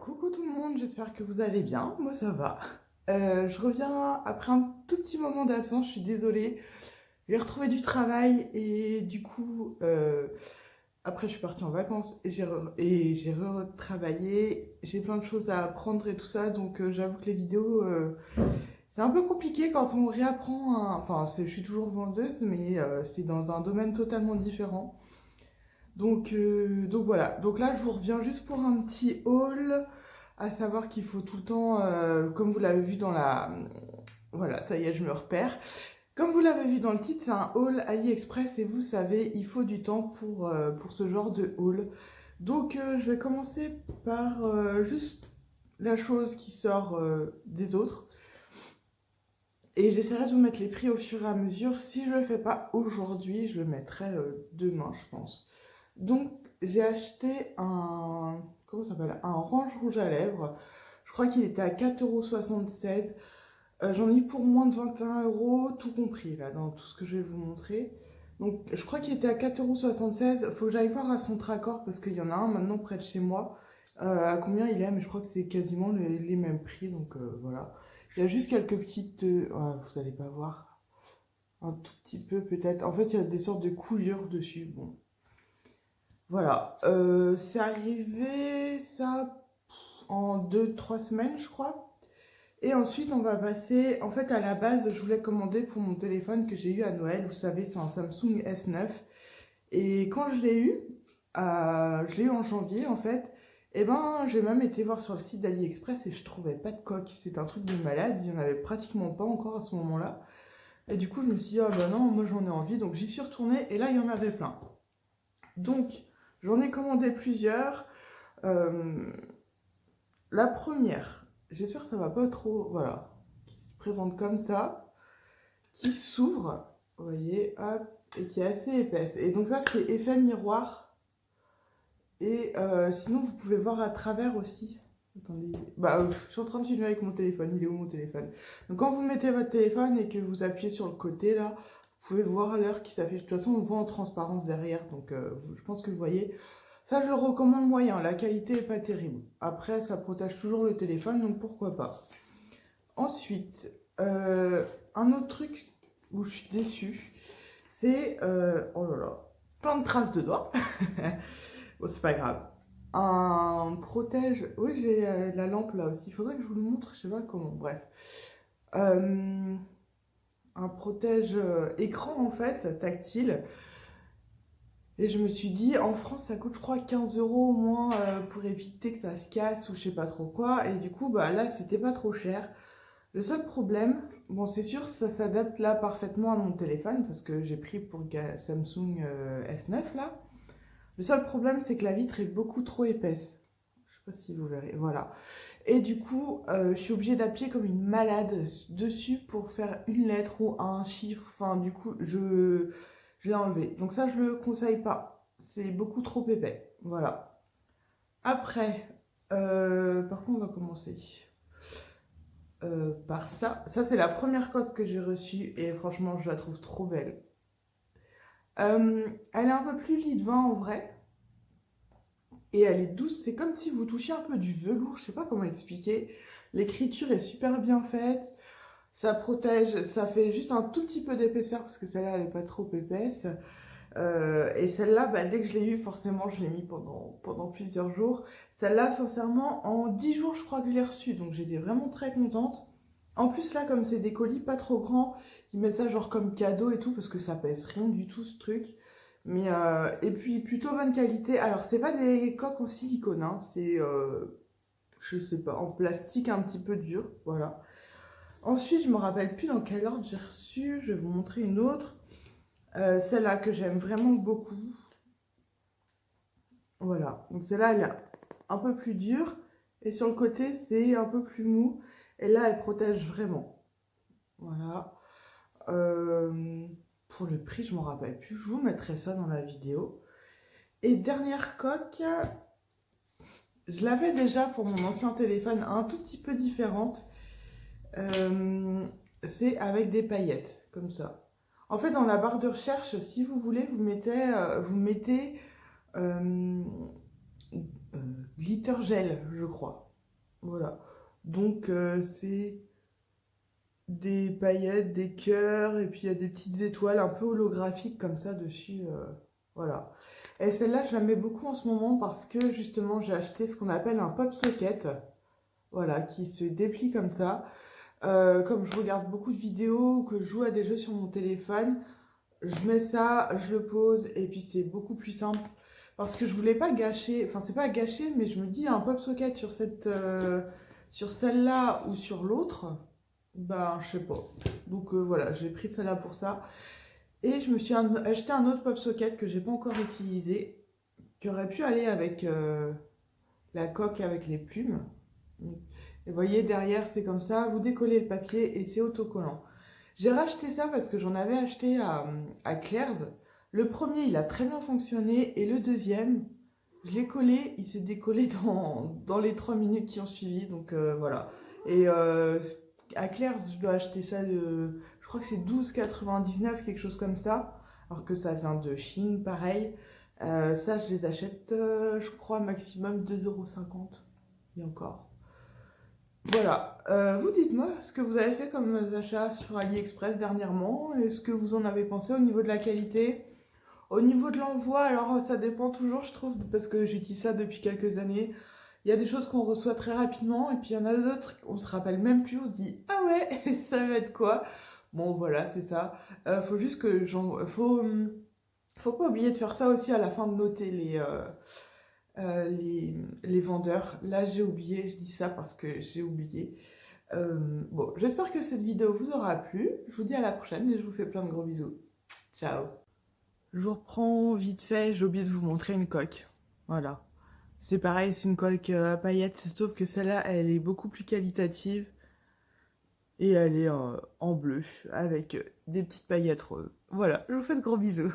Coucou tout le monde, j'espère que vous allez bien, moi ça va. Je reviens après un tout petit moment d'absence, je suis désolée. J'ai retrouvé du travail et du coup, après je suis partie en vacances et j'ai retravaillé. J'ai plein de choses à apprendre et tout ça, donc j'avoue que les vidéos, c'est un peu compliqué quand on réapprend. Enfin, je suis toujours vendeuse, mais c'est dans un domaine totalement différent. Donc voilà, donc là je vous reviens juste pour un petit haul, à savoir qu'il faut tout le temps, comme vous l'avez vu dans la... Voilà, ça y est, je me repère. Comme vous l'avez vu dans le titre, c'est un haul AliExpress et vous savez, il faut du temps pour ce genre de haul. Donc je vais commencer par juste la chose qui sort des autres. Et j'essaierai de vous mettre les prix au fur et à mesure. Si je ne le fais pas aujourd'hui, je le mettrai demain, je pense. Donc, j'ai acheté un... Comment ça s'appelle? Un range rouge à lèvres. Je crois qu'il était à 4,76 €. J'en ai eu pour moins de 21 €, tout compris, là, dans tout ce que je vais vous montrer. Donc, je crois qu'il était à 4,76 €. Faut que j'aille voir à son Tracor, parce qu'il y en a un maintenant près de chez moi. À combien il est? Mais je crois que c'est quasiment les mêmes prix, donc voilà. Il y a juste quelques petites... vous allez pas voir. Un tout petit peu, peut-être. En fait, il y a des sortes de coulures dessus. Bon, voilà, c'est arrivé ça en 2 3 semaines, je crois. Et ensuite, on va passer. En fait, à la base, je voulais commander pour mon téléphone que j'ai eu à Noël. Vous savez, c'est un Samsung S9. Et quand je l'ai eu en janvier, en fait. Et ben, j'ai même été voir sur le site d'AliExpress et je trouvais pas de coque. C'est un truc de malade. Il y en avait pratiquement pas encore à ce moment-là. Et du coup, je me suis dit, ah bah non, moi j'en ai envie. Donc j'y suis retournée et là, il y en avait plein. Donc, j'en ai commandé plusieurs. Euh, la première, j'espère que ça va pas trop, voilà, qui se présente comme ça, qui s'ouvre, vous voyez, hop, et qui est assez épaisse. Et donc ça, c'est effet miroir. Et sinon, vous pouvez voir à travers aussi. Attendez, je suis en train de filmer avec mon téléphone. Il est où mon téléphone? Donc quand vous mettez votre téléphone et que vous appuyez sur le côté là, vous pouvez voir l'heure qui s'affiche. De toute façon, on voit en transparence derrière, donc je pense que vous voyez. Ça, je le recommande moyen. La qualité est pas terrible. Après, ça protège toujours le téléphone, donc pourquoi pas. Ensuite, un autre truc où je suis déçue, c'est oh là là, plein de traces de doigts. Bon, c'est pas grave. Un protège. Oui, j'ai la lampe là aussi. Il faudrait que je vous le montre, je sais pas comment. Bref. Euh, un protège écran en fait, tactile. Et je me suis dit, en France, ça coûte, je crois, 15 € au moins pour éviter que ça se casse ou je sais pas trop quoi. Et du coup, bah là, c'était pas trop cher. Le seul problème, bon, c'est sûr, ça s'adapte là parfaitement à mon téléphone parce que j'ai pris pour Samsung S9 là. Le seul problème, c'est que la vitre est beaucoup trop épaisse. Je sais pas si vous verrez, voilà. Et du coup, je suis obligée d'appuyer comme une malade dessus pour faire une lettre ou un chiffre. Enfin, du coup, je l'ai enlevé. Donc ça, je le conseille pas. C'est beaucoup trop épais. Voilà. Après, par contre, on va commencer par ça. Ça, c'est la première coque que j'ai reçue et franchement, je la trouve trop belle. Elle est un peu plus lit de vin en vrai. Et elle est douce, c'est comme si vous touchiez un peu du velours, je sais pas comment expliquer. L'écriture est super bien faite, ça protège, ça fait juste un tout petit peu d'épaisseur parce que celle-là elle est pas trop épaisse. Et celle-là, bah, dès que je l'ai eue, forcément je l'ai mis pendant plusieurs jours. Celle-là, sincèrement, en 10 jours je crois que je l'ai reçue, donc j'étais vraiment très contente. En plus là, comme c'est des colis pas trop grands, ils mettent ça genre comme cadeau et tout parce que ça pèse rien du tout ce truc. Mais et puis plutôt bonne qualité. Alors c'est pas des coques en silicone, hein, c'est je sais pas, en plastique un petit peu dur, voilà. Ensuite, je me rappelle plus dans quel ordre j'ai reçu. Je vais vous montrer une autre. Celle-là que j'aime vraiment beaucoup. Voilà. Donc celle-là, elle est un peu plus dure et sur le côté c'est un peu plus mou. Et là, elle protège vraiment. Voilà. Pour le prix, je m'en rappelle plus. Je vous mettrai ça dans la vidéo. Et dernière coque, je l'avais déjà pour mon ancien téléphone, un tout petit peu différente. C'est avec des paillettes, comme ça. En fait, dans la barre de recherche, si vous voulez, vous mettez glitter gel, je crois. Voilà. Donc, c'est des paillettes, des cœurs, et puis il y a des petites étoiles un peu holographiques comme ça dessus. Voilà. Et celle-là, je la mets beaucoup en ce moment parce que justement, j'ai acheté ce qu'on appelle un pop socket. Voilà, qui se déplie comme ça. Comme je regarde beaucoup de vidéos ou que je joue à des jeux sur mon téléphone, je mets ça, je le pose et puis c'est beaucoup plus simple. Parce que je voulais pas gâcher, enfin c'est pas gâcher, mais je me dis un pop socket sur sur celle-là ou sur l'autre, ben je sais pas. Donc voilà, j'ai pris celle-là pour ça. Et je me suis acheté un autre pop socket que j'ai pas encore utilisé, qui aurait pu aller avec la coque avec les plumes. Et vous voyez, derrière, c'est comme ça, vous décollez le papier et c'est autocollant. J'ai racheté ça parce que j'en avais acheté à Claire's. Le premier, il a très bien fonctionné et le deuxième, je l'ai collé, il s'est décollé dans les 3 minutes qui ont suivi. Donc voilà. Et à Claire's, je dois acheter ça je crois que c'est 12,99, quelque chose comme ça. Alors que ça vient de Chine, pareil. Ça, je les achète, je crois, maximum 2,50 € et encore. Voilà, vous dites-moi ce que vous avez fait comme achat sur AliExpress dernièrement, et ce que vous en avez pensé au niveau de la qualité. Au niveau de l'envoi, alors ça dépend toujours, je trouve, parce que j'utilise ça depuis quelques années. Il y a des choses qu'on reçoit très rapidement, et puis il y en a d'autres, on se rappelle même plus, on se dit ah ouais, ça va être quoi? Bon, voilà, c'est ça. Faut juste que faut pas oublier de faire ça aussi à la fin de noter les vendeurs. Là, j'ai oublié, je dis ça parce que j'ai oublié. Bon, j'espère que cette vidéo vous aura plu. Je vous dis à la prochaine et je vous fais plein de gros bisous. Ciao. Je vous reprends vite fait, j'ai oublié de vous montrer une coque. Voilà. C'est pareil, c'est une coque à paillettes, sauf que celle-là, elle est beaucoup plus qualitative. Et elle est en bleu, avec des petites paillettes roses. Voilà, je vous fais de gros bisous.